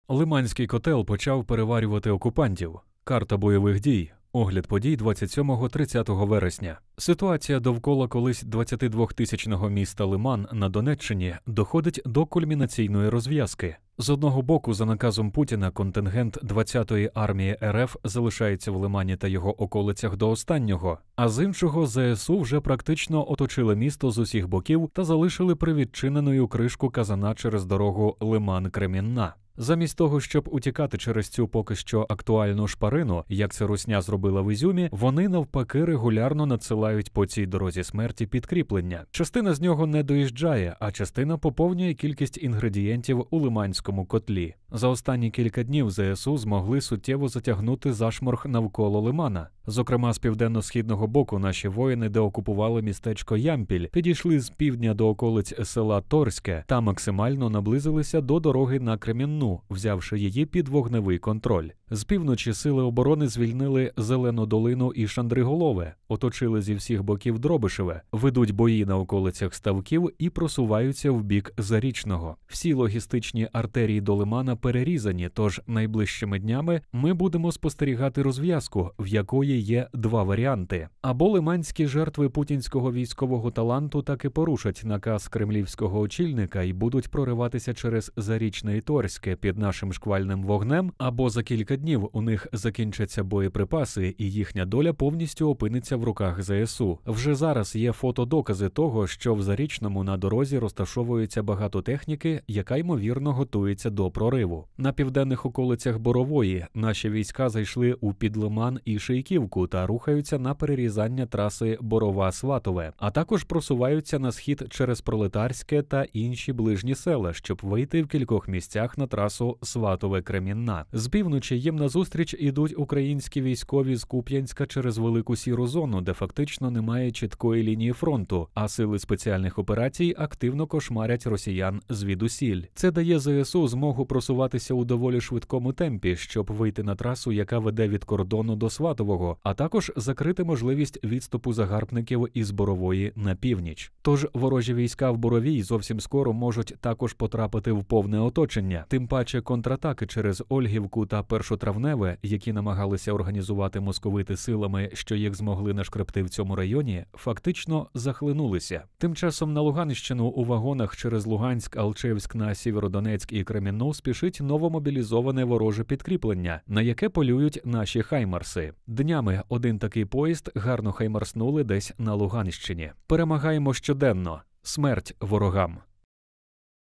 Лиманський котел почав переварювати окупантів. Карта бойових дій. Огляд подій 27-30 вересня. Ситуація довкола колись 22-тисячного міста Лиман на Донеччині доходить до кульмінаційної розв'язки. З одного боку, за наказом Путіна, контингент 20-ї армії РФ залишається в Лимані та його околицях до останнього, а з іншого ЗСУ вже практично оточили місто з усіх боків та залишили привідчиненою кришку казана через дорогу Лиман-Кремінна. Замість того, щоб утікати через цю поки що актуальну шпарину, як це русня зробила в Ізюмі, вони навпаки регулярно надсилають по цій дорозі смерті підкріплення. Частина з нього не доїжджає, а частина поповнює кількість інгредієнтів у лиманському котлі. За останні кілька днів ЗСУ змогли суттєво затягнути зашморг навколо Лимана. Зокрема, з південно-східного боку наші воїни деокупували містечко Ямпіль, підійшли з півдня до околиць села Торське та максимально наблизилися до дороги на Кремінну, взявши її під вогневий контроль. З півночі сили оборони звільнили Зелену долину і Шандриголове, оточили зі всіх боків Дробишеве, ведуть бої на околицях Ставків і просуваються в бік Зарічного. Всі логістичні артерії до Лимана перерізані, тож найближчими днями ми будемо спостерігати розв'язку, в якої є два варіанти. Або лиманські жертви путінського військового таланту таки порушать наказ кремлівського очільника і будуть прориватися через Зарічне і Торське під нашим шквальним вогнем, або за кілька днів у них закінчаться боєприпаси і їхня доля повністю опиниться в руках ЗСУ. Вже зараз є фотодокази того, що в Зарічному на дорозі розташовується багато техніки, яка ймовірно готується до прориву. На південних околицях Борової наші війська зайшли у Підлиман і Шийківку та рухаються на перерізання траси Борова-Сватове, а також просуваються на схід через Пролетарське та інші ближні села, щоб вийти в кількох місцях на трасу Сватове-Кремінна. З півночі їм назустріч ідуть українські військові з Куп'янська через Велику Сіру зону, де фактично немає чіткої лінії фронту, а сили спеціальних операцій активно кошмарять росіян звідусіль. Це дає ЗСУ змогу просуватися у доволі швидкому темпі, щоб вийти на трасу, яка веде від кордону до Сватового, а також закрити можливість відступу загарбників із Борової на північ. Тож ворожі війська в Боровій зовсім скоро можуть також потрапити в повне оточення. Тим паче контратаки через Ольгівку та Першотравневе, які намагалися організувати московити силами, що їх змогли нашкребти в цьому районі, фактично захлинулися. Тим часом на Луганщину у вагонах через Луганськ, Алчевськ на Сєвєродонецьк і Кремінну спішить новомобілізоване вороже підкріплення, на яке полюють наші хаймарси. Днями один такий поїзд гарно хаймарснули десь на Луганщині. Перемагаємо щоденно. Смерть ворогам!